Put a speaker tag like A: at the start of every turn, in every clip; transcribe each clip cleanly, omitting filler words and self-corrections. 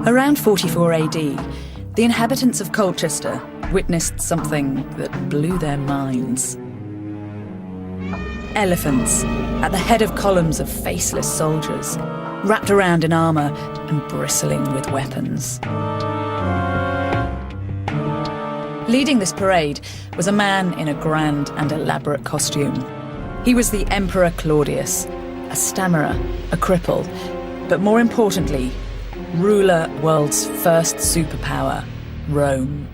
A: Around 44 AD, the inhabitants of Colchester witnessed something that blew their minds. Elephants at the head of columns of faceless soldiers, wrapped around in armour and bristling with weapons. Leading this parade was a man in a grand and elaborate costume. He was the Emperor Claudius, a stammerer, a cripple, but more importantly, ruler world's first superpower, Rome.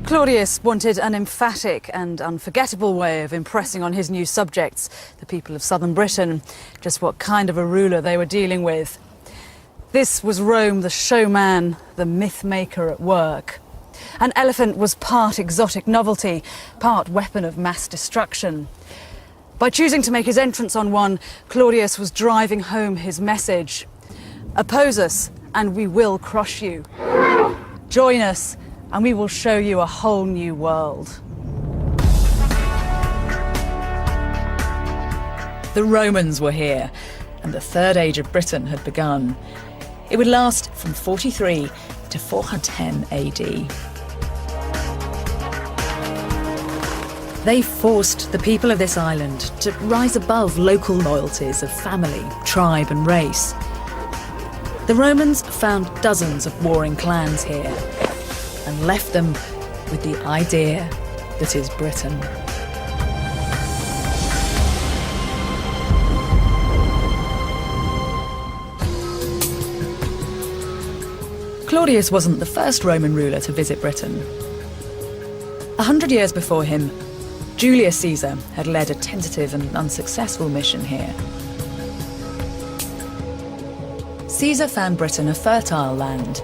A: Claudius wanted an emphatic and unforgettable way of impressing on his new subjects, the people of southern Britain, just what kind of a ruler they were dealing with. This was Rome, the showman, the myth maker at work. An elephant was part exotic novelty, part weapon of mass destruction. By choosing to make his entrance on one, Claudius was driving home his message. Oppose us, and we will crush you. Join us, and we will show you a whole new world. The Romans were here, and the Third Age of Britain had begun. It would last from 43 to 410 AD. They forced the people of this island to rise above local loyalties of family, tribe and race. The Romans found dozens of warring clans here and left them with the idea that is Britain. Claudius wasn't the first Roman ruler to visit Britain. 100 years before him, Julius Caesar had led a tentative and unsuccessful mission here. Caesar found Britain a fertile land,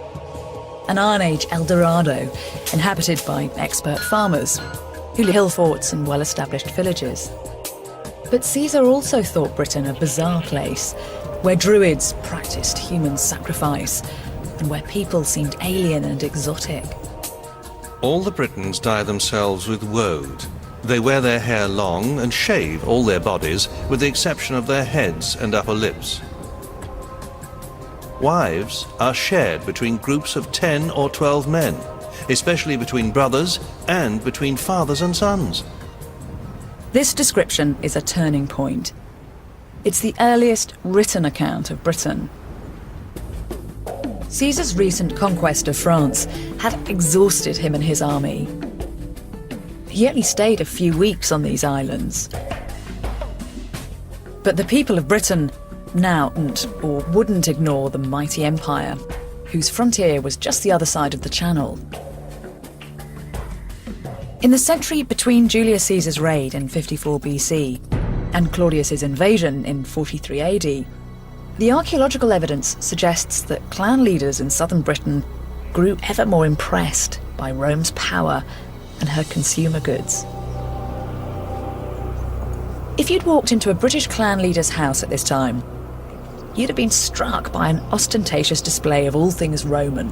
A: an Iron Age El Dorado inhabited by expert farmers who lived in hill forts and well-established villages. But Caesar also thought Britain a bizarre place where druids practiced human sacrifice and where people seemed alien and exotic.
B: All the Britons dye themselves with woad. They wear their hair long and shave all their bodies with the exception of their heads and upper lips. Wives are shared between groups of 10 or 12 men, especially between brothers and between fathers and sons.
A: This description is a turning point. It's the earliest written account of Britain. Caesar's recent conquest of France had exhausted him and his army. He only stayed a few weeks on these islands. But the people of Britain now wouldn't ignore the mighty empire, whose frontier was just the other side of the Channel. In the century between Julius Caesar's raid in 54 BC and Claudius's invasion in 43 AD, the archaeological evidence suggests that clan leaders in southern Britain grew ever more impressed by Rome's power and her consumer goods. If you'd walked into a British clan leader's house at this time, you'd have been struck by an ostentatious display of all things Roman.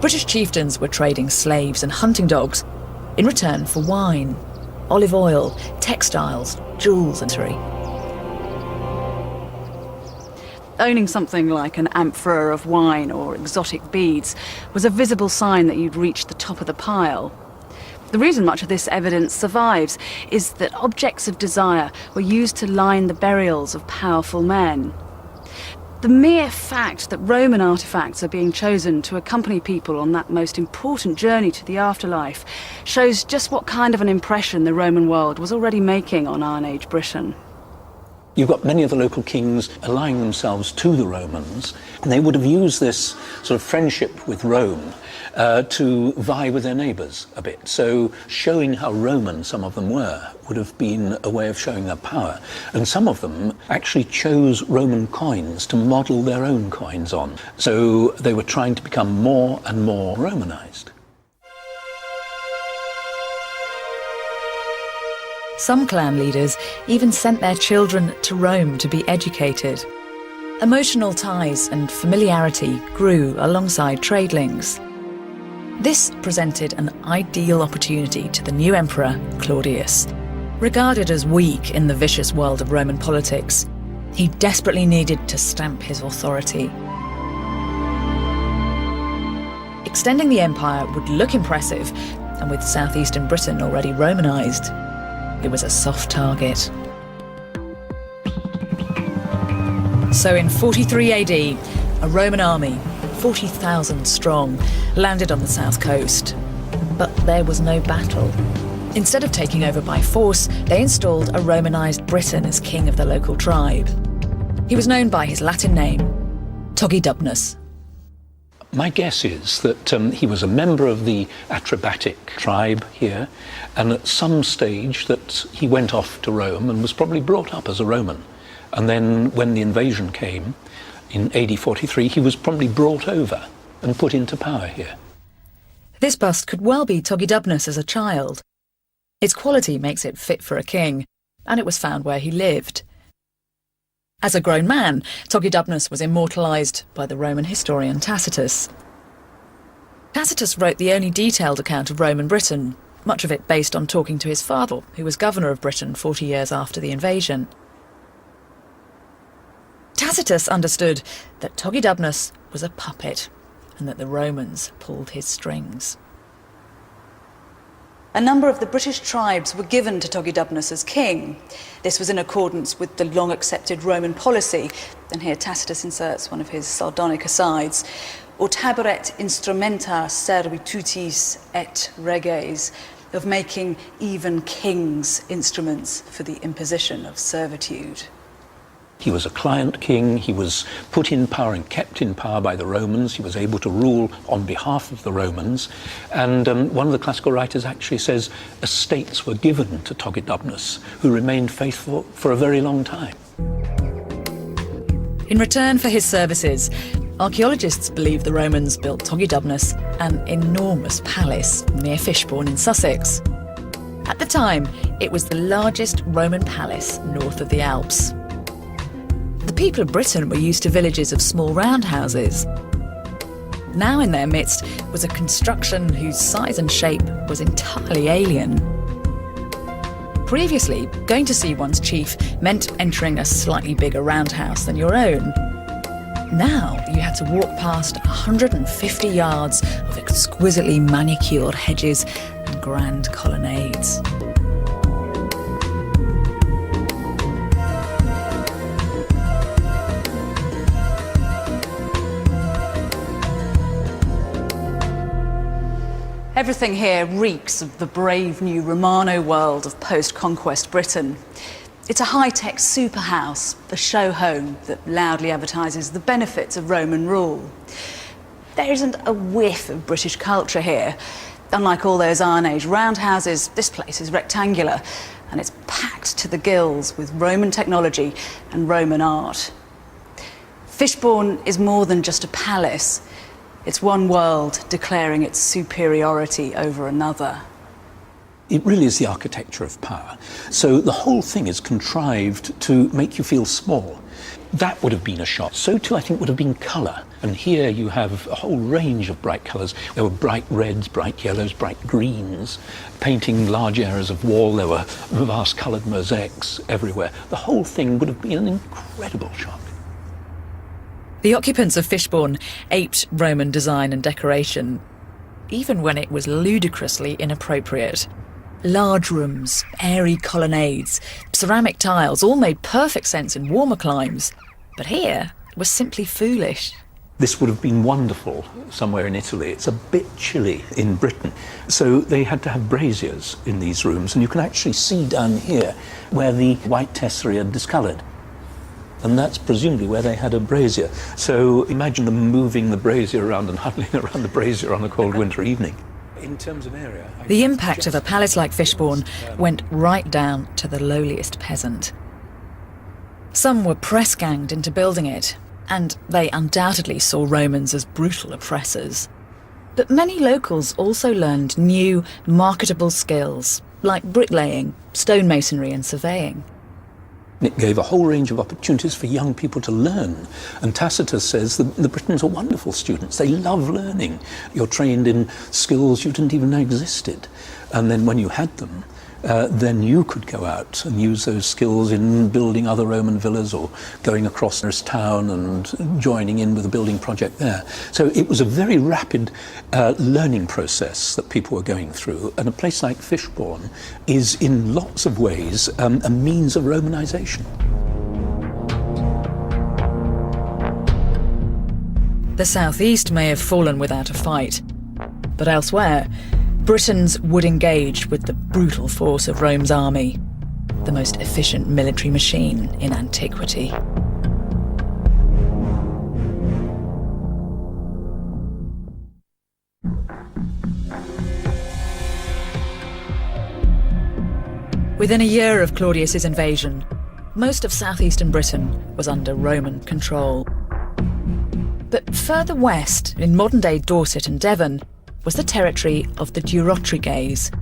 A: British chieftains were trading slaves and hunting dogs in return for wine, olive oil, textiles, jewels and jewelry. Owning something like an amphora of wine or exotic beads was a visible sign that you'd reached the top of the pile. The reason much of this evidence survives is that objects of desire were used to line the burials of powerful men. The mere fact that Roman artefacts are being chosen to accompany people on that most important journey to the afterlife shows just what kind of an impression the Roman world was already making on Iron Age Britain.
C: You've got many of the local kings allying themselves to the Romans, and they would have used this sort of friendship with Rome to vie with their neighbours a bit. So showing how Roman some of them were would have been a way of showing their power. And some of them actually chose Roman coins to model their own coins on. So they were trying to become more and more Romanised.
A: Some clan leaders even sent their children to Rome to be educated. Emotional ties and familiarity grew alongside trade links. This presented an ideal opportunity to the new emperor, Claudius. Regarded as weak in the vicious world of Roman politics,
D: He desperately needed to stamp his authority. Extending the empire would look impressive, and with southeastern Britain already Romanised, it was a soft target. So in 43 AD, a Roman army, 40,000 strong, landed on the south coast. But there was no battle. Instead of taking over by force, they installed a Romanised Briton as king of the local tribe. He was known by his Latin name, Togidubnus.
C: My guess is that he was a member of the Atrebatic tribe here, and at some stage that he went off to Rome and was probably brought up as a Roman. And then when the invasion came in AD 43, he was probably brought over and put into power here.
D: This bust could well be Togidubnus as a child. Its quality makes it fit for a king, and it was found where he lived. As a grown man, Togidubnus was immortalised by the Roman historian Tacitus. Tacitus wrote the only detailed account of Roman Britain, much of it based on talking to his father, who was governor of Britain 40 years after the invasion. Tacitus understood that Togidubnus was a puppet, and that the Romans pulled his strings.
A: A number of the British tribes were given to Togidubnus as king. This was in accordance with the long-accepted Roman policy, and here Tacitus inserts one of his sardonic asides, "Ut haberet instrumenta servitutis et reges," of making even kings instruments for the imposition of servitude.
C: He was a client king, he was put in power and kept in power by the Romans, he was able to rule on behalf of the Romans, and one of the classical writers actually says estates were given to Togidubnus, who remained faithful for a very long time.
D: In return for his services, archaeologists believe the Romans built Togidubnus an enormous palace near Fishbourne in Sussex. At the time, it was the largest Roman palace north of the Alps. The people of Britain were used to villages of small roundhouses. Now in their midst was a construction whose size and shape was entirely alien. Previously, going to see one's chief meant entering a slightly bigger roundhouse than your own. Now you had to walk past 150 yards of exquisitely manicured hedges and grand colonnades.
A: Everything here reeks of the brave new Romano world of post-conquest Britain. It's a high-tech super house, a show home that loudly advertises the benefits of Roman rule. There isn't a whiff of British culture here. Unlike all those Iron Age roundhouses, this place is rectangular, and it's packed to the gills with Roman technology and Roman art. Fishbourne is more than just a palace. It's one world declaring its superiority over another.
C: It really is the architecture of power. So the whole thing is contrived to make you feel small. That would have been a shock. So too, I think, would have been colour. And here you have a whole range of bright colours. There were bright reds, bright yellows, bright greens, painting large areas of wall. There were vast coloured mosaics everywhere. The whole thing would have been an incredible shock.
D: The occupants of Fishbourne aped Roman design and decoration, even when it was ludicrously inappropriate. Large rooms, airy colonnades, ceramic tiles all made perfect sense in warmer climes, but here was simply foolish.
C: This would have been wonderful somewhere in Italy. It's a bit chilly in Britain. So they had to have braziers in these rooms, and you can actually see down here where the white tesserae are discoloured. And that's presumably where they had a brazier. So imagine them moving the brazier around and huddling around the brazier on a cold winter evening. In terms of area,
D: the impact of a palace like Fishbourne went right down to the lowliest peasant. Some were press-ganged into building it, and they undoubtedly saw Romans as brutal oppressors. But many locals also learned new, marketable skills, like bricklaying, stonemasonry and surveying.
C: It gave a whole range of opportunities for young people to learn. And Tacitus says that the Britons are wonderful students. They love learning. You're trained in skills you didn't even know existed. And then when you had them, then you could go out and use those skills in building other Roman villas or going across this town and joining in with a building project there. So it was a very rapid learning process that people were going through, and a place like Fishbourne is in lots of ways a means of Romanisation.
D: The southeast may have fallen without a fight, but elsewhere, Britons would engage with the brutal force of Rome's army, the most efficient military machine in antiquity. Within a year of Claudius's invasion, most of southeastern Britain was under Roman control. But further west, in modern-day Dorset and Devon, was the territory of the Durotriges,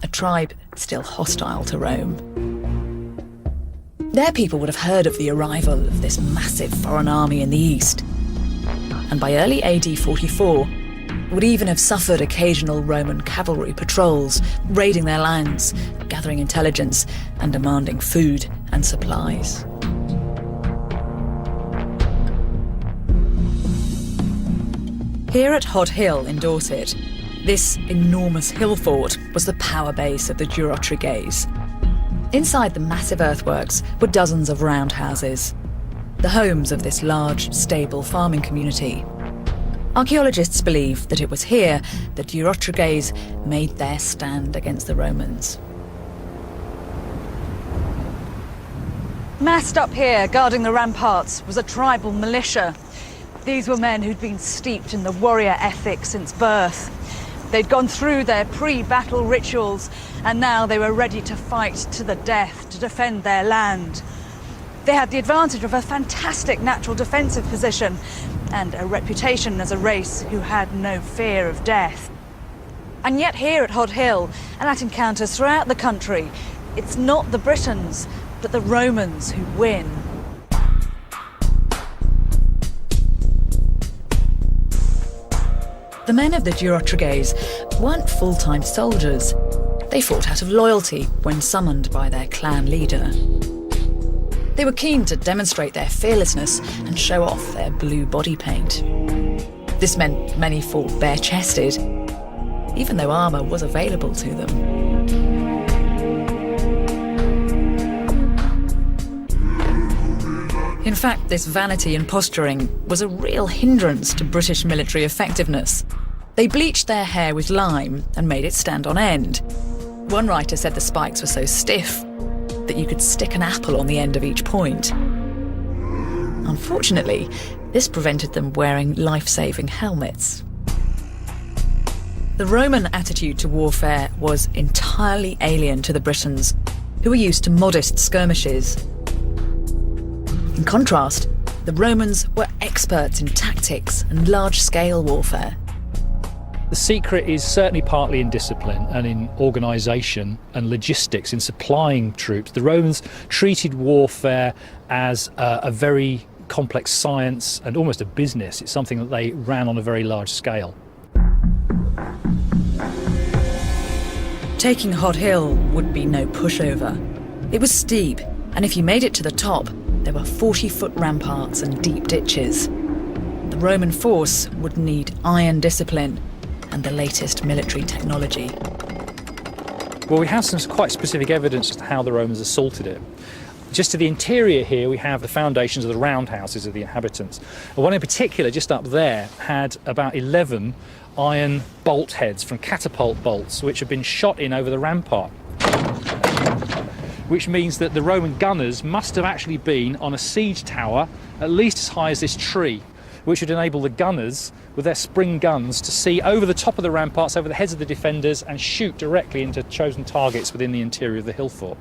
D: a tribe still hostile to Rome. Their people would have heard of the arrival of this massive foreign army in the east, and by early AD 44, would even have suffered occasional Roman cavalry patrols, raiding their lands, gathering intelligence, and demanding food and supplies. Here at Hod Hill in Dorset, this enormous hill fort was the power base of the Durotriges. Inside the massive earthworks were dozens of roundhouses, the homes of this large, stable farming community. Archaeologists believe that it was here the Durotriges made their stand against the Romans.
A: Massed up here, guarding the ramparts, was a tribal militia. These were men who'd been steeped in the warrior ethic since birth. They'd gone through their pre-battle rituals, and now they were ready to fight to the death to defend their land. They had the advantage of a fantastic natural defensive position and a reputation as a race who had no fear of death. And yet here at Hod Hill, and at encounters throughout the country, it's not the Britons, but the Romans who win.
D: The men of the Durotriges weren't full-time soldiers. They fought out of loyalty when summoned by their clan leader. They were keen to demonstrate their fearlessness and show off their blue body paint. This meant many fought bare-chested, even though armour was available to them. In fact, this vanity and posturing was a real hindrance to British military effectiveness. They bleached their hair with lime and made it stand on end. One writer said the spikes were so stiff that you could stick an apple on the end of each point. Unfortunately, this prevented them wearing life-saving helmets. The Roman attitude to warfare was entirely alien to the Britons, who were used to modest skirmishes. In contrast, the Romans were experts in tactics and large-scale warfare.
E: The secret is certainly partly in discipline and in organisation and logistics, in supplying troops. The Romans treated warfare as a very complex science and almost a business. It's something that they ran on a very large scale.
D: Taking Hod Hill would be no pushover. It was steep, and if you made it to the top, there were 40-foot ramparts and deep ditches. The Roman force would need iron discipline and the latest military technology.
E: Well, we have some quite specific evidence as to how the Romans assaulted it. Just to the interior here, we have the foundations of the roundhouses of the inhabitants. And one in particular, just up there, had about 11 iron bolt heads from catapult bolts, which had been shot in over the rampart. Which means that the Roman gunners must have actually been on a siege tower at least as high as this tree, which would enable the gunners, with their spring guns, to see over the top of the ramparts, over the heads of the defenders, and shoot directly into chosen targets within the interior of the hill fort.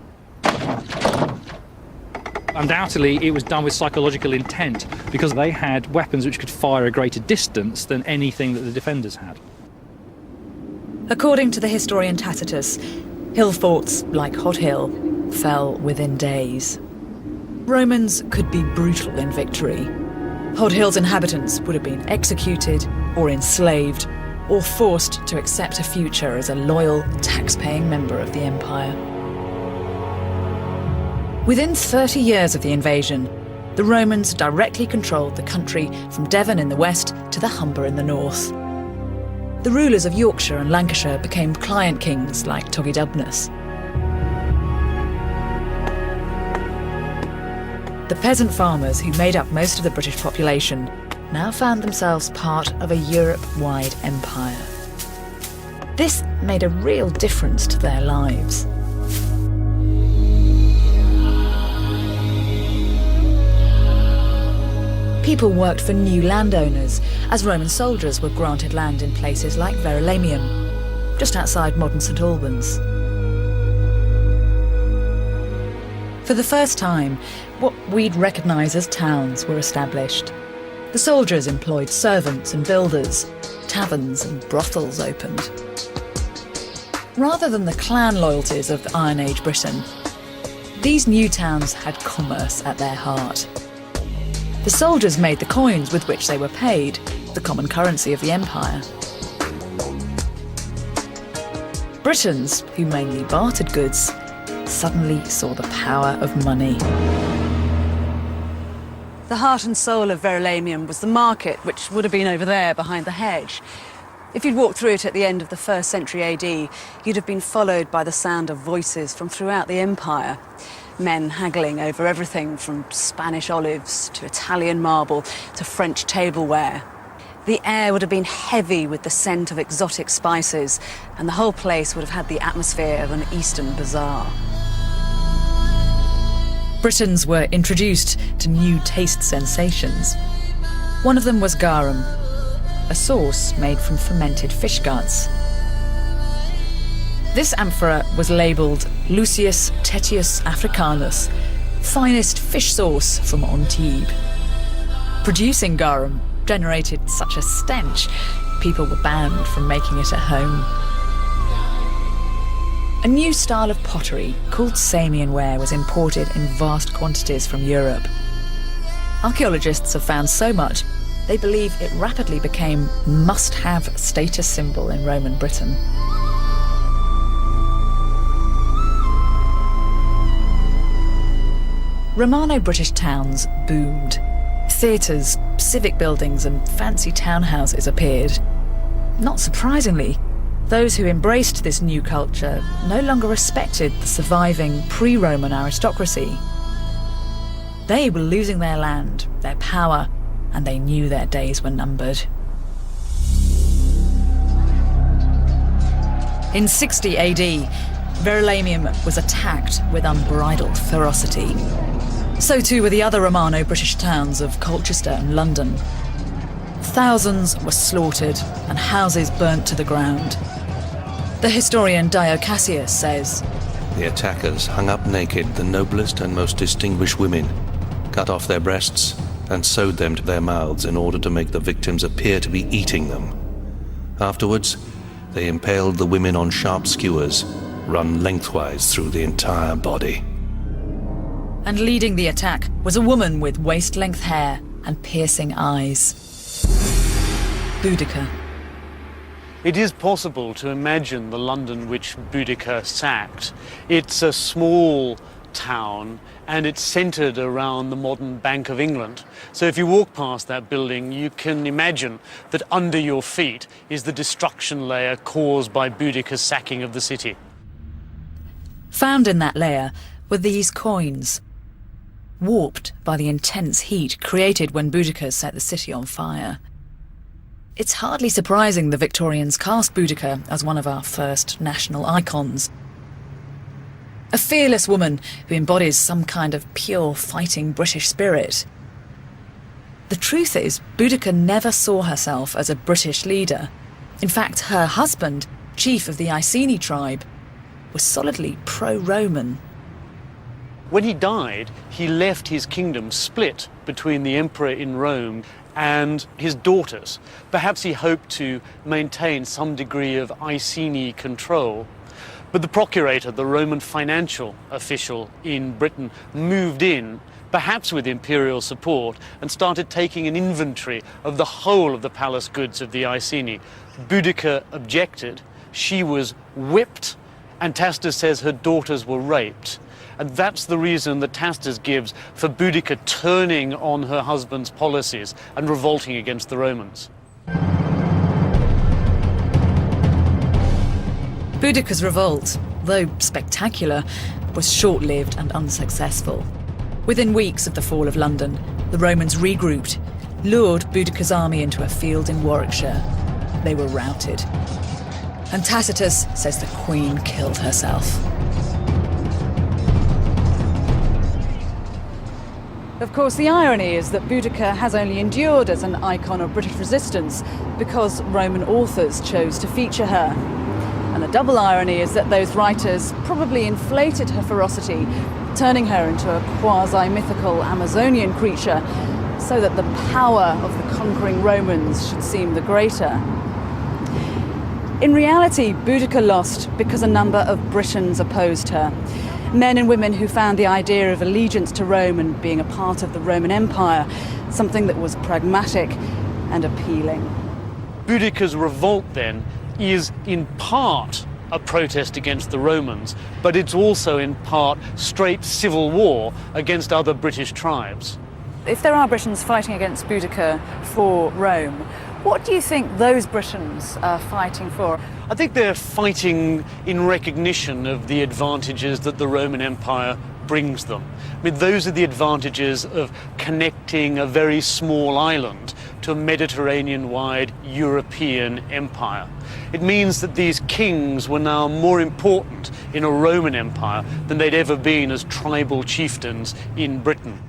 E: Undoubtedly, it was done with psychological intent, because they had weapons which could fire a greater distance than anything that the defenders had.
D: According to the historian Tacitus, hill forts like Hod Hill fell within days. Romans could be brutal in victory. Hod Hill's inhabitants would have been executed or enslaved, or forced to accept a future as a loyal, tax-paying member of the empire. Within 30 years of the invasion, the Romans directly controlled the country from Devon in the west to the Humber in the north. The rulers of Yorkshire and Lancashire became client kings like Togedubnus. The peasant farmers who made up most of the British population now found themselves part of a Europe-wide empire. This made a real difference to their lives. People worked for new landowners, as Roman soldiers were granted land in places like Verulamium, just outside modern St Albans. For the first time, what we'd recognise as towns were established. The soldiers employed servants and builders, taverns and brothels opened. Rather than the clan loyalties of the Iron Age Britain, these new towns had commerce at their heart. The soldiers made the coins with which they were paid, the common currency of the empire. Britons, who mainly bartered goods, suddenly saw the power of money.
A: The heart and soul of Verulamium was the market, which would have been over there behind the hedge. If you'd walked through it at the end of the 1st century AD, you'd have been followed by the sound of voices from throughout the empire. Men haggling over everything from Spanish olives to Italian marble to French tableware. The air would have been heavy with the scent of exotic spices, and the whole place would have had the atmosphere of an Eastern bazaar.
D: Britons were introduced to new taste sensations. One of them was garum, a sauce made from fermented fish guts. This amphora was labelled Lucius Tetius Africanus, finest fish sauce from Antibes. Producing garum generated such a stench, people were banned from making it at home. A new style of pottery called Samian ware was imported in vast quantities from Europe. Archaeologists have found so much, they believe it rapidly became a must-have status symbol in Roman Britain. Romano-British towns boomed. Theatres, civic buildings and fancy townhouses appeared. Not surprisingly, those who embraced this new culture no longer respected the surviving pre-Roman aristocracy. They were losing their land, their power, and they knew their days were numbered. In 60 AD, Verulamium was attacked with unbridled ferocity. So too were the other Romano-British towns of Colchester and London. Thousands were slaughtered and houses burnt to the ground. The historian Dio Cassius says,
B: The attackers hung up naked the noblest and most distinguished women, cut off their breasts, and sewed them to their mouths in order to make the victims appear to be eating them. Afterwards, they impaled the women on sharp skewers, run lengthwise through the entire body.
D: And leading the attack was a woman with waist-length hair and piercing eyes. Boudica.
F: It is possible to imagine the London which Boudica sacked. It's a small town and it's centred around the modern Bank of England. So if you walk past that building, you can imagine that under your feet is the destruction layer caused by Boudica's sacking of the city.
D: Found in that layer were these coins, warped by the intense heat created when Boudica set the city on fire. It's hardly surprising the Victorians cast Boudica as one of our first national icons. A fearless woman who embodies some kind of pure fighting British spirit. The truth is, Boudica never saw herself as a British leader. In fact, her husband, chief of the Iceni tribe, was solidly pro-Roman.
F: When he died, he left his kingdom split between the emperor in Rome and his daughters. Perhaps he hoped to maintain some degree of Iceni control. But the procurator, the Roman financial official in Britain, moved in, perhaps with imperial support, and started taking an inventory of the whole of the palace goods of the Iceni. Boudicca objected. She was whipped, and Tacitus says her daughters were raped. And that's the reason that Tacitus gives for Boudicca turning on her husband's policies and revolting against the Romans.
D: Boudicca's revolt, though spectacular, was short-lived and unsuccessful. Within weeks of the fall of London, the Romans regrouped, lured Boudicca's army into a field in Warwickshire. They were routed. And Tacitus says the Queen killed herself.
A: Of course, the irony is that Boudicca has only endured as an icon of British resistance because Roman authors chose to feature her. And the double irony is that those writers probably inflated her ferocity, turning her into a quasi-mythical Amazonian creature so that the power of the conquering Romans should seem the greater. In reality, Boudicca lost because a number of Britons opposed her. Men and women who found the idea of allegiance to Rome and being a part of the Roman Empire something that was pragmatic and appealing.
F: Boudicca's revolt, then, is in part a protest against the Romans, but it's also in part straight civil war against other British tribes.
A: If there are Britons fighting against Boudicca for Rome, what do you think those Britons are fighting for?
F: I think they're fighting in recognition of the advantages that the Roman Empire brings them. I mean, those are the advantages of connecting a very small island to a Mediterranean-wide European empire. It means that these kings were now more important in a Roman Empire than they'd ever been as tribal chieftains in Britain.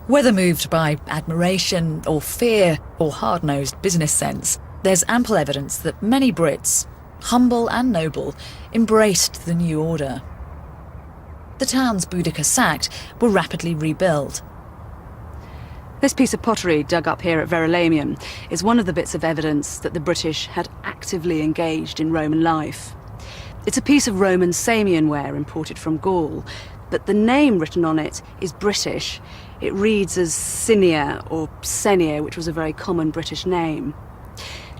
D: Whether moved by admiration or fear or hard-nosed business sense, there's ample evidence that many Brits, humble and noble, embraced the new order. The towns Boudicca sacked were rapidly rebuilt.
A: This piece of pottery dug up here at Verulamium is one of the bits of evidence that the British had actively engaged in Roman life. It's a piece of Roman Samian ware imported from Gaul, but the name written on it is British. It reads as Sinia or Senia, which was a very common British name.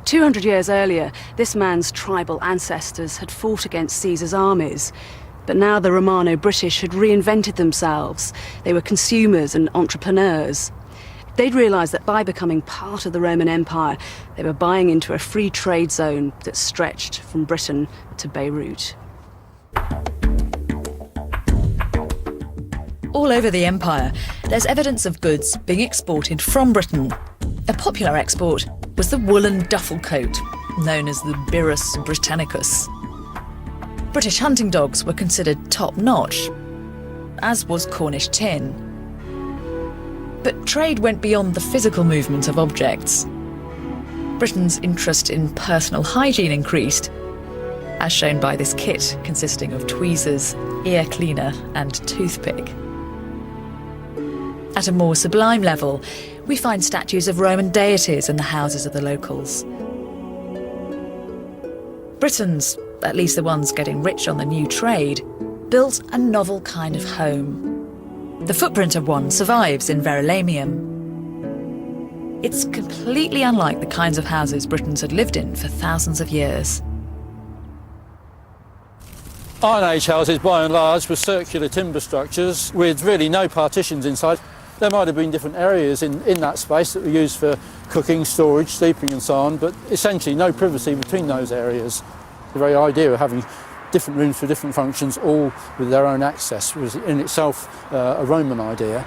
A: 200 years earlier, this man's tribal ancestors had fought against Caesar's armies. But now the Romano-British had reinvented themselves. They were consumers and entrepreneurs. They'd realised that by becoming part of the Roman Empire, they were buying into a free trade zone that stretched from Britain to Beirut.
D: All over the empire, there's evidence of goods being exported from Britain. A popular export was the woolen duffel coat, known as the Birrus Britannicus. British hunting dogs were considered top-notch, as was Cornish tin. But trade went beyond the physical movement of objects. Britain's interest in personal hygiene increased, as shown by this kit consisting of tweezers, ear cleaner and toothpick. At a more sublime level, we find statues of Roman deities in the houses of the locals. Britons, at least the ones getting rich on the new trade, built a novel kind of home. The footprint of one survives in Verulamium. It's completely unlike the kinds of houses Britons had lived in for thousands of years.
G: Iron Age houses, by and large, were circular timber structures with really no partitions inside. There might have been different areas in that space that were used for cooking, storage, sleeping and so on, but essentially no privacy between those areas. The very idea of having different rooms for different functions, all with their own access, was in itself a Roman idea.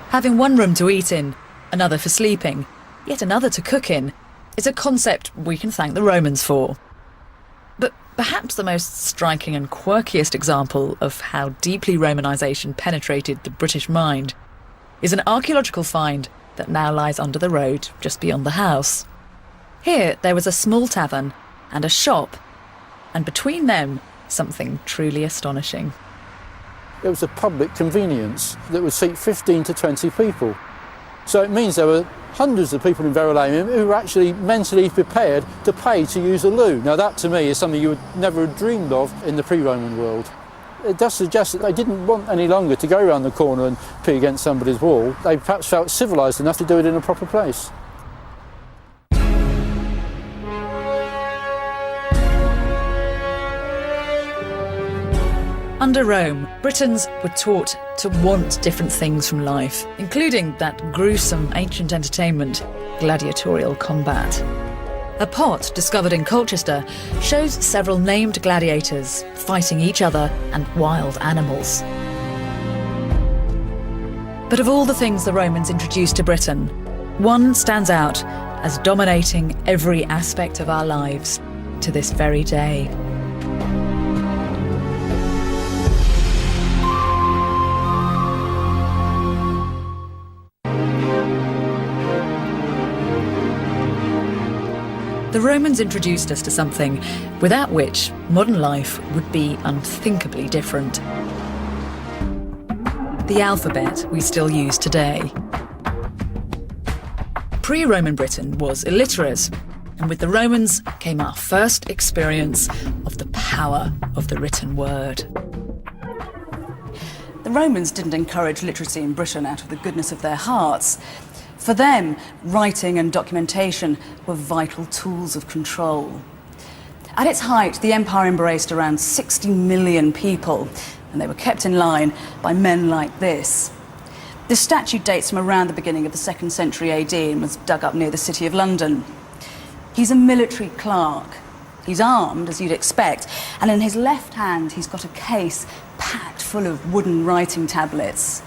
D: Having one room to eat in, another for sleeping, yet another to cook in, is a concept we can thank the Romans for. But perhaps the most striking and quirkiest example of how deeply Romanisation penetrated the British mind is an archaeological find that now lies under the road just beyond the house. Here there was a small tavern and a shop, and between them, something truly astonishing.
G: It was a public convenience that would seat 15 to 20 people. So it means there were hundreds of people in Verulamium who were actually mentally prepared to pay to use a loo. Now that to me is something you would never have dreamed of in the pre-Roman world. It does suggest that they didn't want any longer to go around the corner and pee against somebody's wall. They perhaps felt civilised enough to do it in a proper place.
D: Under Rome, Britons were taught to want different things from life, including that gruesome ancient entertainment, gladiatorial combat. A pot discovered in Colchester shows several named gladiators fighting each other and wild animals. But of all the things the Romans introduced to Britain, one stands out as dominating every aspect of our lives to this very day. The Romans introduced us to something without which modern life would be unthinkably different. The alphabet we still use today. Pre-Roman Britain was illiterate, and with the Romans came our first experience of the power of the written word.
A: The Romans didn't encourage literacy in Britain out of the goodness of their hearts. For them, writing and documentation were vital tools of control. At its height, the empire embraced around 60 million people, and they were kept in line by men like this. This statue dates from around the beginning of the 2nd century AD and was dug up near the City of London. He's a military clerk. He's armed, as you'd expect, and in his left hand he's got a case packed full of wooden writing tablets.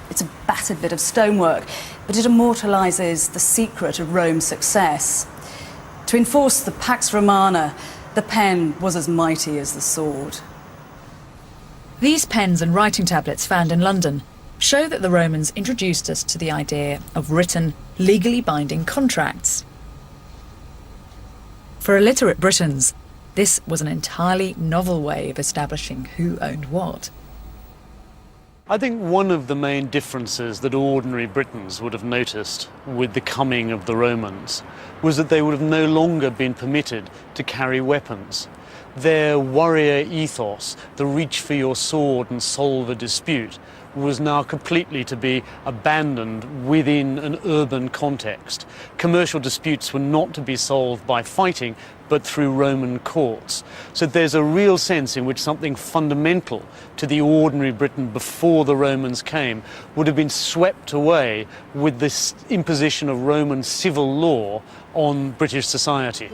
A: It's a battered bit of stonework, but it immortalises the secret of Rome's success. To enforce the Pax Romana, the pen was as mighty as the sword.
D: These pens and writing tablets found in London show that the Romans introduced us to the idea of written, legally binding contracts. For illiterate Britons, this was an entirely novel way of establishing who owned what.
F: I think one of the main differences that ordinary Britons would have noticed with the coming of the Romans was that they would have no longer been permitted to carry weapons. Their warrior ethos, the reach for your sword and solve a dispute, was now completely to be abandoned within an urban context. Commercial disputes were not to be solved by fighting, but through Roman courts. So there's a real sense in which something fundamental to the ordinary Briton before the Romans came would have been swept away with this imposition of Roman civil law on British society.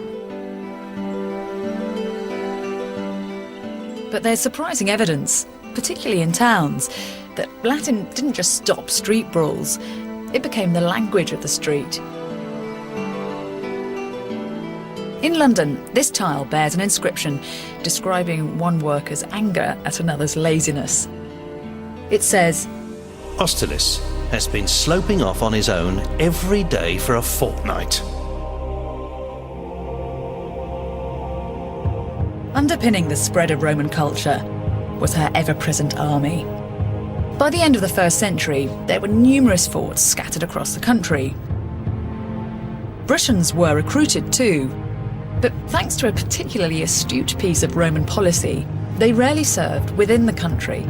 D: But there's surprising evidence, particularly in towns, that Latin didn't just stop street brawls, it became the language of the street. In London, this tile bears an inscription describing one worker's anger at another's laziness. It says,
B: Hostilis has been sloping off on his own every day for a fortnight.
D: Underpinning the spread of Roman culture was her ever-present army. By the end of the 1st century, there were numerous forts scattered across the country. Britons were recruited too, but thanks to a particularly astute piece of Roman policy, they rarely served within the country.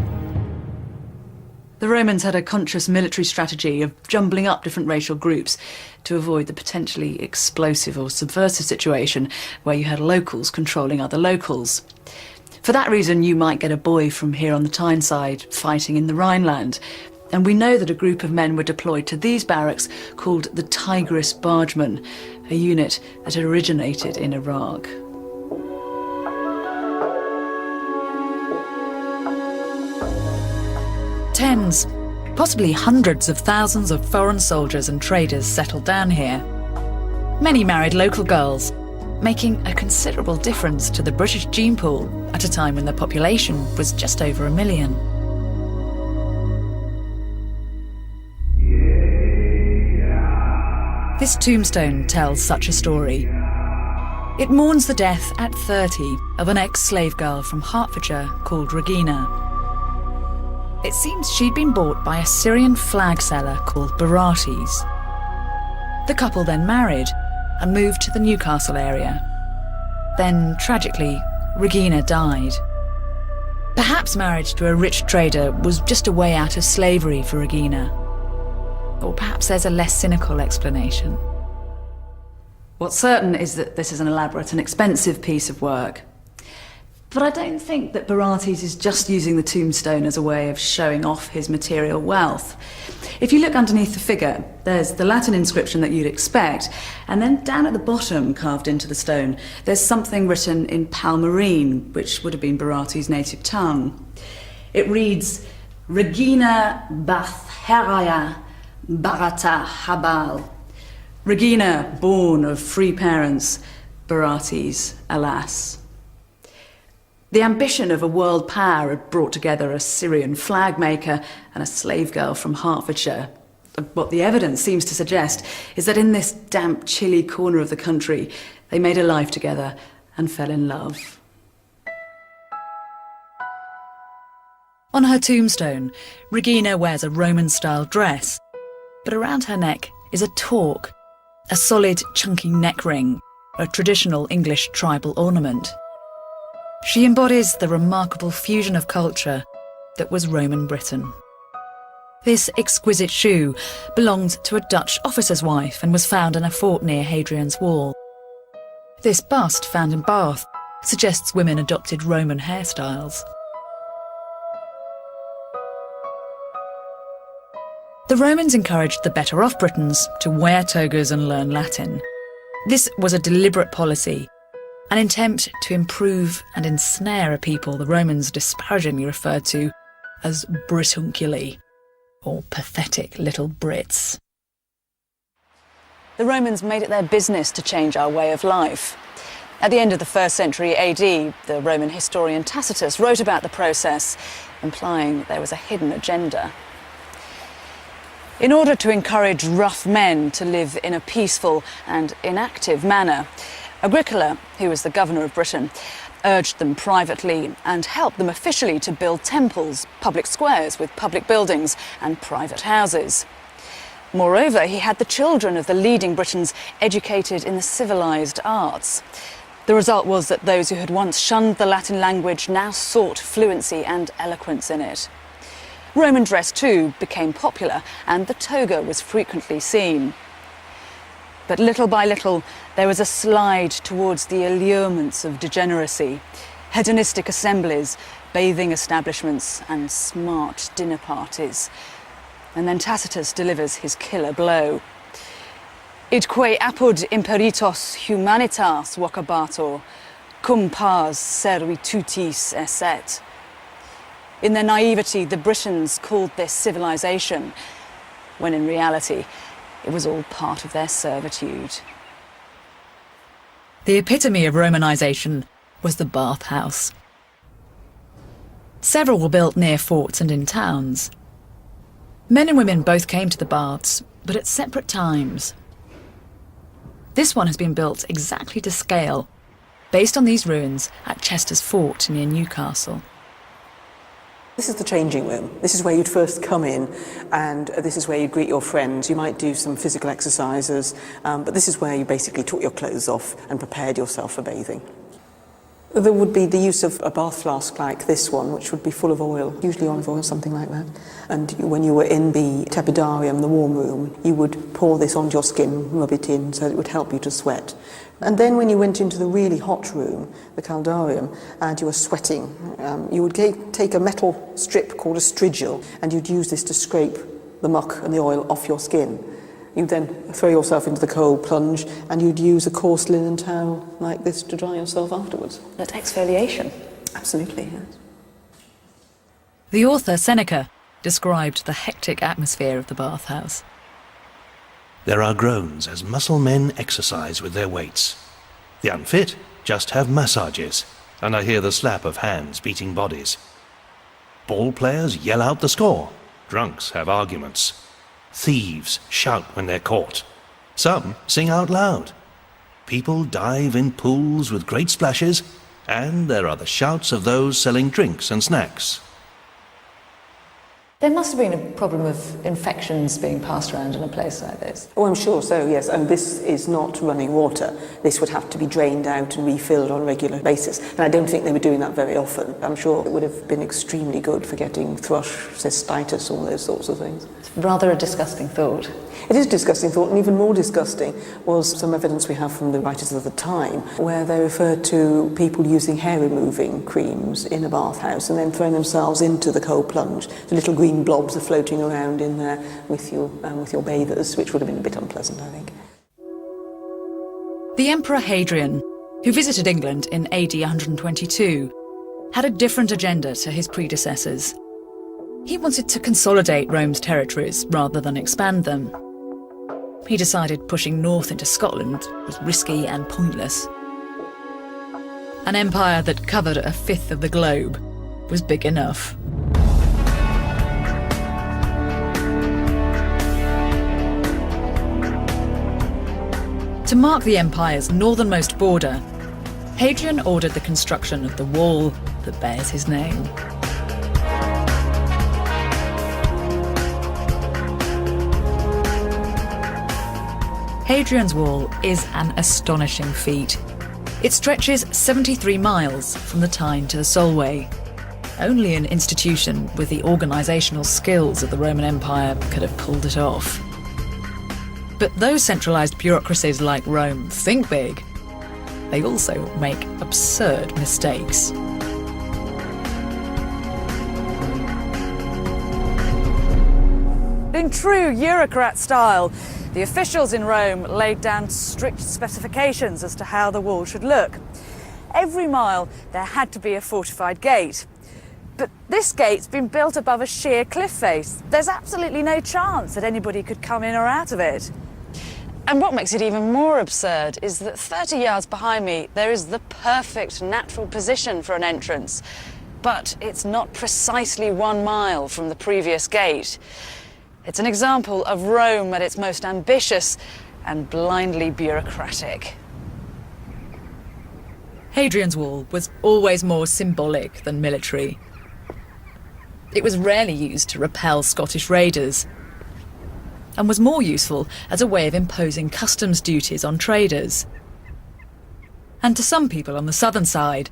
A: The Romans had a conscious military strategy of jumbling up different racial groups to avoid the potentially explosive or subversive situation where you had locals controlling other locals. For that reason, you might get a boy from here on the Tyneside fighting in the Rhineland. And we know that a group of men were deployed to these barracks called the Tigris Bargemen, a unit that had originated in Iraq.
D: Tens, possibly hundreds of thousands of foreign soldiers and traders settled down here. Many married local girls, making a considerable difference to the British gene pool at a time when the population was just over 1 million. This tombstone tells such a story. It mourns the death at 30 of an ex-slave girl from Hertfordshire called Regina. It seems she'd been bought by a Syrian flag seller called Barates. The couple then married and moved to the Newcastle area. Then, tragically, Regina died. Perhaps marriage to a rich trader was just a way out of slavery for Regina. Or perhaps there's a less cynical explanation.
A: What's certain is that this is an elaborate and expensive piece of work. But I don't think that Barates is just using the tombstone as a way of showing off his material wealth. If you look underneath the figure, there's the Latin inscription that you'd expect, and then down at the bottom, carved into the stone, there's something written in Palmyrene, which would have been Barates' native tongue. It reads, Regina Bath Heraya Barata Habal. Regina, born of free parents, Barates, alas. The ambition of a world power had brought together a Syrian flag maker and a slave girl from Hertfordshire. What the evidence seems to suggest is that in this damp, chilly corner of the country, they made a life together and fell in love.
D: On her tombstone, Regina wears a Roman-style dress, but around her neck is a torque, a solid, chunky neck ring, a traditional English tribal ornament. She embodies the remarkable fusion of culture that was Roman Britain. This exquisite shoe belonged to a Dutch officer's wife and was found in a fort near Hadrian's Wall. This bust, found in Bath, suggests women adopted Roman hairstyles. The Romans encouraged the better-off Britons to wear togas and learn Latin. This was a deliberate policy, an attempt to improve and ensnare a people the Romans disparagingly referred to as Britunculi, or pathetic little Brits.
A: The Romans made it their business to change our way of life. At the end of the 1st century AD, the Roman historian Tacitus wrote about the process, implying there was a hidden agenda. In order to encourage rough men to live in a peaceful and inactive manner, Agricola, who was the governor of Britain, urged them privately and helped them officially to build temples, public squares with public buildings and private houses. Moreover, he had the children of the leading Britons educated in the civilised arts. The result was that those who had once shunned the Latin language now sought fluency and eloquence in it. Roman dress, too, became popular, and the toga was frequently seen. But little by little, there was a slide towards the allurements of degeneracy, hedonistic assemblies, bathing establishments, and smart dinner parties. And then Tacitus delivers his killer blow. Idque apud imperitos humanitas vocabator, cum pars servitutis esset. In their naivety, the Britons called this civilization, when in reality, it was all part of their servitude.
D: The epitome of Romanisation was the bathhouse. Several were built near forts and in towns. Men and women both came to the baths, but at separate times. This one has been built exactly to scale, based on these ruins at Chester's Fort near Newcastle.
H: This is the changing room. This is where you'd first come in, and this is where you greet your friends. You might do some physical exercises, but this is where you basically took your clothes off and prepared yourself for bathing. There would be the use of a bath flask like this one, which would be full of oil, usually olive oil, something like that. And when you were in the tepidarium, the warm room, you would pour this onto your skin, rub it in, so it would help you to sweat. And then when you went into the really hot room, the caldarium, and you were sweating, you would take a metal strip called a strigil, and you'd use this to scrape the muck and the oil off your skin. You'd then throw yourself into the cold plunge, and you'd use a coarse linen towel like this to dry yourself afterwards.
A: That exfoliation.
H: Absolutely, yes.
D: The author Seneca described the hectic atmosphere of the bathhouse.
B: There are groans as muscle men exercise with their weights. The unfit just have massages, and I hear the slap of hands beating bodies. Ball players yell out the score. Drunks have arguments. Thieves shout when they're caught. Some sing out loud. People dive in pools with great splashes, and there are the shouts of those selling drinks and snacks.
D: There must have been a problem of infections being passed around in a place like this.
H: Oh, I'm sure so, yes. And this is not running water. This would have to be drained out and refilled on a regular basis. And I don't think they were doing that very often. I'm sure it would have been extremely good for getting thrush, cystitis, all those sorts of things.
D: It's rather a disgusting thought.
H: It is a disgusting thought, and even more disgusting was some evidence we have from the writers of the time where they referred to people using hair-removing creams in a bathhouse and then throwing themselves into the cold plunge. The little green blobs are floating around in there with your bathers, which would have been a bit unpleasant, I think.
D: The Emperor Hadrian, who visited England in AD 122, had a different agenda to his predecessors. He wanted to consolidate Rome's territories rather than expand them. He decided pushing north into Scotland was risky and pointless. An empire that covered a fifth of the globe was big enough. To mark the empire's northernmost border, Hadrian ordered the construction of the wall that bears his name. Hadrian's Wall is an astonishing feat. It stretches 73 miles from the Tyne to the Solway. Only an institution with the organisational skills of the Roman Empire could have pulled it off. But those centralised bureaucracies like Rome think big. They also make absurd mistakes.
A: In true Eurocrat style, the officials in Rome laid down strict specifications as to how the wall should look. Every mile there had to be a fortified gate. But this gate's been built above a sheer cliff face. There's absolutely no chance that anybody could come in or out of it. And what makes it even more absurd is that 30 yards behind me there is the perfect natural position for an entrance. But it's not precisely 1 mile from the previous gate. It's an example of Rome at its most ambitious and blindly bureaucratic.
D: Hadrian's Wall was always more symbolic than military. It was rarely used to repel Scottish raiders, and was more useful as a way of imposing customs duties on traders. And to some people on the southern side,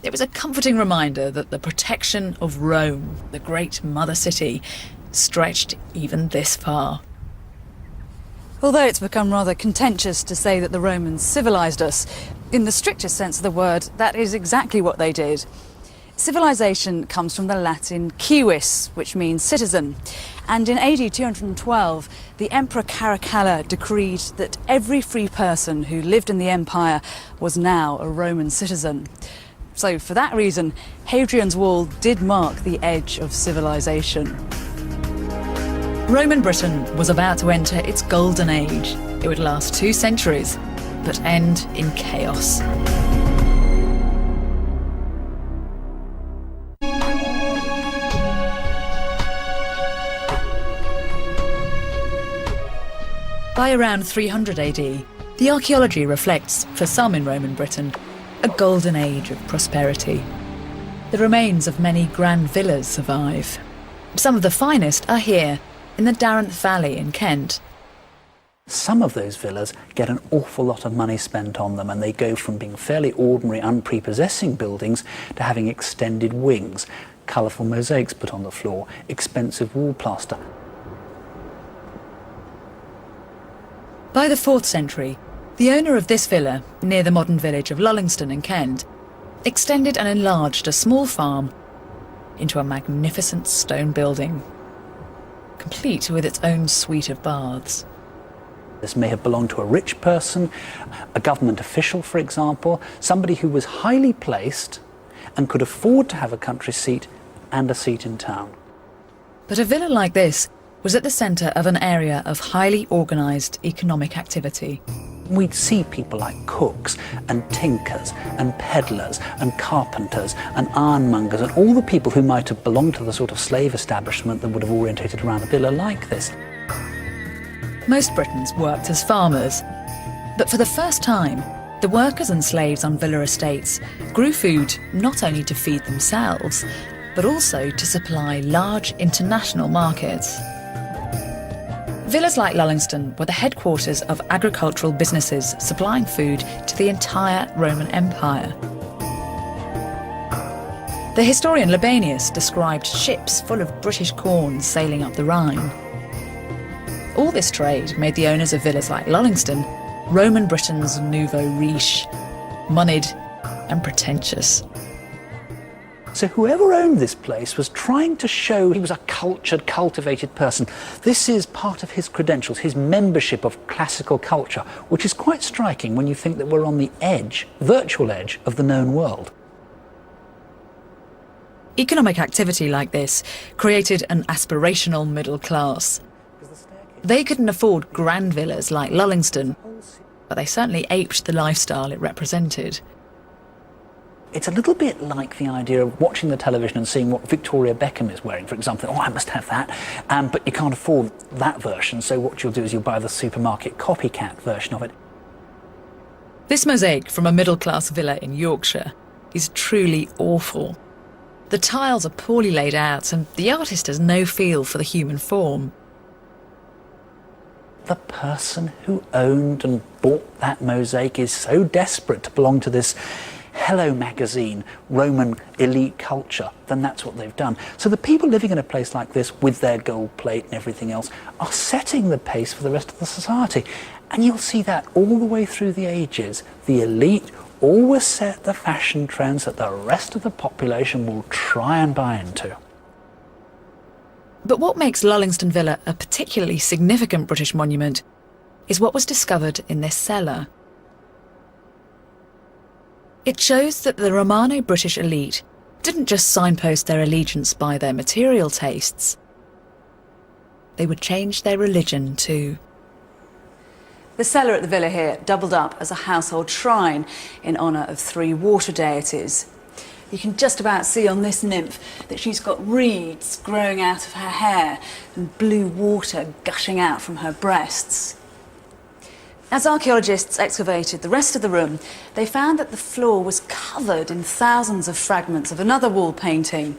D: it was a comforting reminder that the protection of Rome, the great mother city, stretched even this far.
A: Although it's become rather contentious to say that the Romans civilised us, in the strictest sense of the word, that is exactly what they did. Civilization comes from the Latin civis, which means citizen. And in AD 212, the Emperor Caracalla decreed that every free person who lived in the empire was now a Roman citizen. So for that reason, Hadrian's Wall did mark the edge of civilization.
D: Roman Britain was about to enter its golden age. It would last 2 centuries, but end in chaos. By around 300 AD, the archaeology reflects, for some in Roman Britain, a golden age of prosperity. The remains of many grand villas survive. Some of the finest are here, in the Darenth Valley in Kent.
C: Some of those villas get an awful lot of money spent on them, and they go from being fairly ordinary, unprepossessing buildings to having extended wings, colourful mosaics put on the floor, expensive wall plaster.
D: By the 4th century, the owner of this villa, near the modern village of Lullingston in Kent, extended and enlarged a small farm into a magnificent stone building, complete with its own suite of baths.
C: This may have belonged to a rich person, a government official, for example, somebody who was highly placed and could afford to have a country seat and a seat in town.
D: But a villa like this was at the centre of an area of highly organised economic activity.
C: We'd see people like cooks and tinkers and peddlers and carpenters and ironmongers and all the people who might have belonged to the sort of slave establishment that would have orientated around a villa like this.
D: Most Britons worked as farmers, but for the first time, the workers and slaves on villa estates grew food not only to feed themselves, but also to supply large international markets. Villas like Lullingston were the headquarters of agricultural businesses supplying food to the entire Roman Empire. The historian Libanius described ships full of British corn sailing up the Rhine. All this trade made the owners of villas like Lullingston Roman Britain's nouveau riche, moneyed and pretentious.
C: So whoever owned this place was trying to show he was a cultured, cultivated person. This is part of his credentials, his membership of classical culture, which is quite striking when you think that we're on the edge, virtual edge, of the known world.
D: Economic activity like this created an aspirational middle class. They couldn't afford grand villas like Lullingston, but they certainly aped the lifestyle it represented.
C: It's a little bit like the idea of watching the television and seeing what Victoria Beckham is wearing, for example. Oh, I must have that. But you can't afford that version, so what you'll do is you'll buy the supermarket copycat version of it.
D: This mosaic from a middle-class villa in Yorkshire is truly awful. The tiles are poorly laid out and the artist has no feel for the human form.
C: The person who owned and bought that mosaic is so desperate to belong to this Hello magazine, Roman elite culture, then that's what they've done. So the people living in a place like this with their gold plate and everything else are setting the pace for the rest of the society. And you'll see that all the way through the ages. The elite always set the fashion trends that the rest of the population will try and buy into.
D: But what makes Lullingston Villa a particularly significant British monument is what was discovered in this cellar. It shows that the Romano-British elite didn't just signpost their allegiance by their material tastes. They would change their religion too.
A: The cellar at the villa here doubled up as a household shrine in honour of 3 water deities. You can just about see on this nymph that she's got reeds growing out of her hair and blue water gushing out from her breasts. As archaeologists excavated the rest of the room, they found that the floor was covered in thousands of fragments of another wall painting.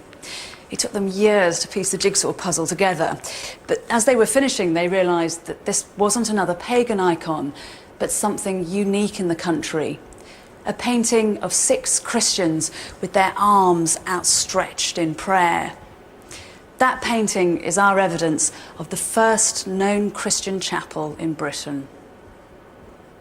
A: It took them years to piece the jigsaw puzzle together, but as they were finishing, they realised that this wasn't another pagan icon, but something unique in the country. A painting of 6 Christians with their arms outstretched in prayer. That painting is our evidence of the first known Christian chapel in Britain.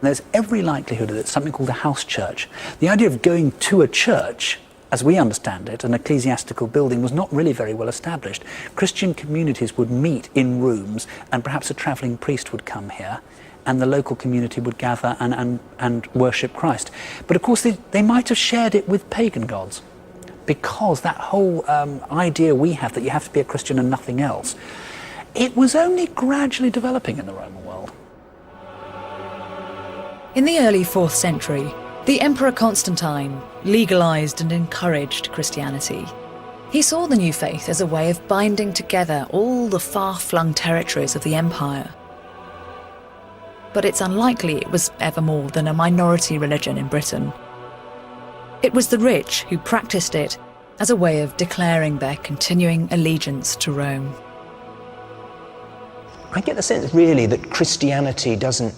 C: There's every likelihood that it's something called a house church. The idea of going to a church, as we understand it, an ecclesiastical building, was not really very well established. Christian communities would meet in rooms, and perhaps a travelling priest would come here, and the local community would gather and worship Christ. But of course they might have shared it with pagan gods, because that whole idea we have that you have to be a Christian and nothing else, it was only gradually developing in the Roman world.
D: In the early 4th century, the Emperor Constantine legalised and encouraged Christianity. He saw the new faith as a way of binding together all the far-flung territories of the empire. But it's unlikely it was ever more than a minority religion in Britain. It was the rich who practised it as a way of declaring their continuing allegiance to Rome.
I: I get the sense, really, that Christianity doesn't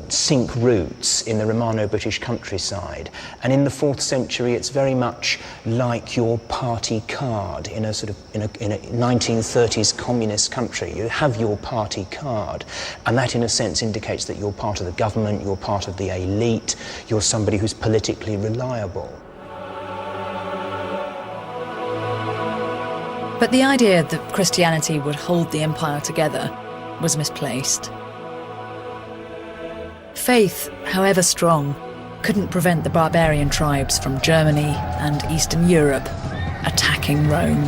I: sink roots in the Romano-British countryside, and in the 4th century it's very much like your party card in a sort of in a 1930s communist country. You have your party card, and that in a sense indicates that you're part of the government, you're part of the elite, you're somebody who's politically reliable.
D: But the idea that Christianity would hold the empire together was misplaced. Faith, however strong, couldn't prevent the barbarian tribes from Germany and Eastern Europe attacking Rome.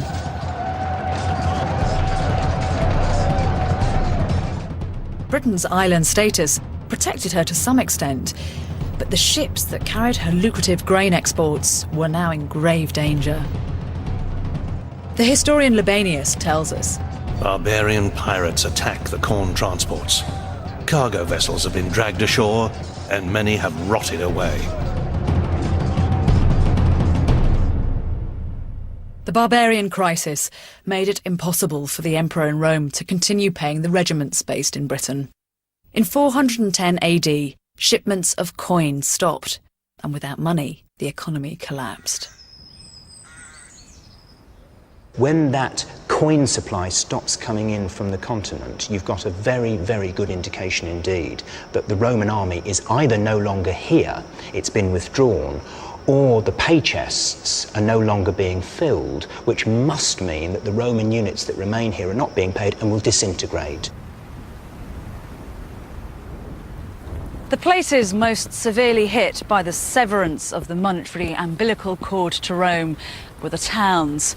D: Britain's island status protected her to some extent, but the ships that carried her lucrative grain exports were now in grave danger. The historian Libanius tells us,
B: barbarian pirates attack the corn transports. Cargo vessels have been dragged ashore, and many have rotted away.
D: The barbarian crisis made it impossible for the emperor in Rome to continue paying the regiments based in Britain. In 410 AD, shipments of coin stopped, and without money, the economy collapsed.
I: When that coin supply stops coming in from the continent, you've got a very, very good indication indeed that the Roman army is either no longer here, it's been withdrawn, or the pay chests are no longer being filled, which must mean that the Roman units that remain here are not being paid and will disintegrate.
A: The places most severely hit by the severance of the monetary umbilical cord to Rome were the towns.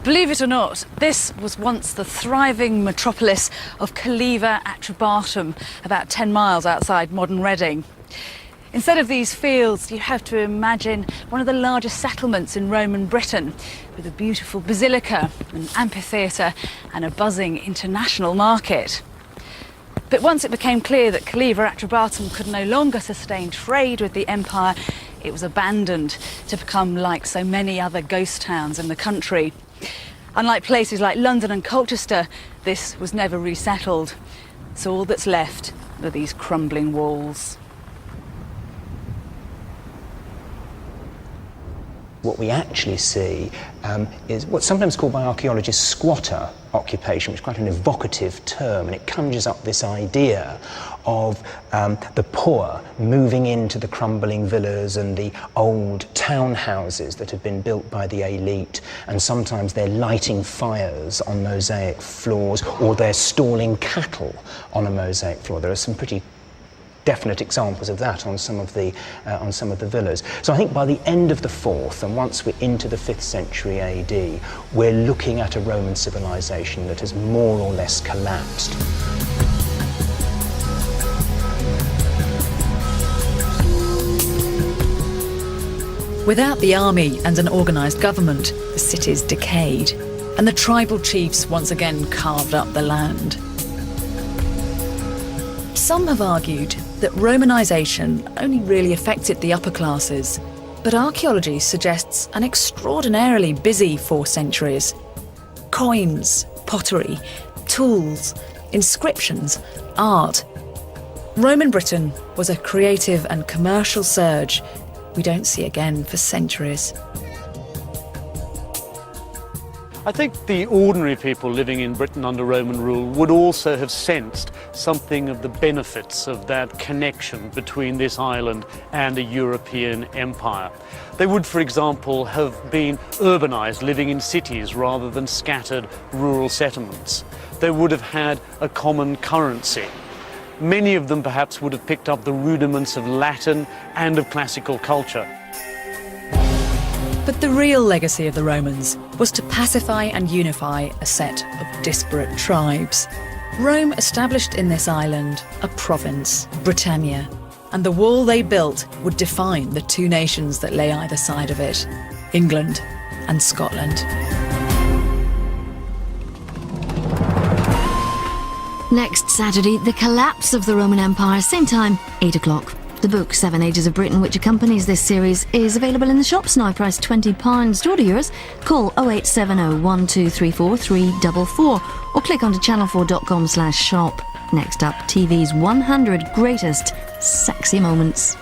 A: Believe it or not, this was once the thriving metropolis of Caliva Atrebatum, about 10 miles outside modern Reading. Instead of these fields, you have to imagine one of the largest settlements in Roman Britain, with a beautiful basilica, an amphitheatre and a buzzing international market. But once it became clear that Caliva Atrebatum could no longer sustain trade with the empire, it was abandoned to become like so many other ghost towns in the country. Unlike places like London and Colchester, this was never resettled. So all that's left are these crumbling walls.
I: What we actually see is what's sometimes called by archaeologists squatter occupation, which is quite an evocative term, and it conjures up this idea of the poor moving into the crumbling villas and the old townhouses that have been built by the elite, and sometimes they're lighting fires on mosaic floors, or they're stalling cattle on a mosaic floor. There are some pretty definite examples of that on some of the villas. So I think by the end of the 4th, and once we're into the 5th century AD, we're looking at a Roman civilization that has more or less collapsed.
D: Without the army and an organised government, the cities decayed, and the tribal chiefs once again carved up the land. Some have argued that Romanisation only really affected the upper classes, but archaeology suggests an extraordinarily busy 4 centuries. Coins, pottery, tools, inscriptions, art. Roman Britain was a creative and commercial surge we don't see again for centuries.
F: I think the ordinary people living in Britain under Roman rule would also have sensed something of the benefits of that connection between this island and a European empire. They would, for example, have been urbanised, living in cities rather than scattered rural settlements. They would have had a common currency. Many of them perhaps would have picked up the rudiments of Latin and of classical culture.
D: But the real legacy of the Romans was to pacify and unify a set of disparate tribes. Rome established in this island a province, Britannia, and the wall they built would define the 2 nations that lay either side of it, England and Scotland.
J: Next Saturday, the collapse of the Roman Empire, same time, 8 o'clock. The book 7 Ages of Britain, which accompanies this series, is available in the shops now, priced £20. To order yours, call 0870 1234 344 or click onto channel4.com/shop. Next up, TV's 100 greatest sexy moments.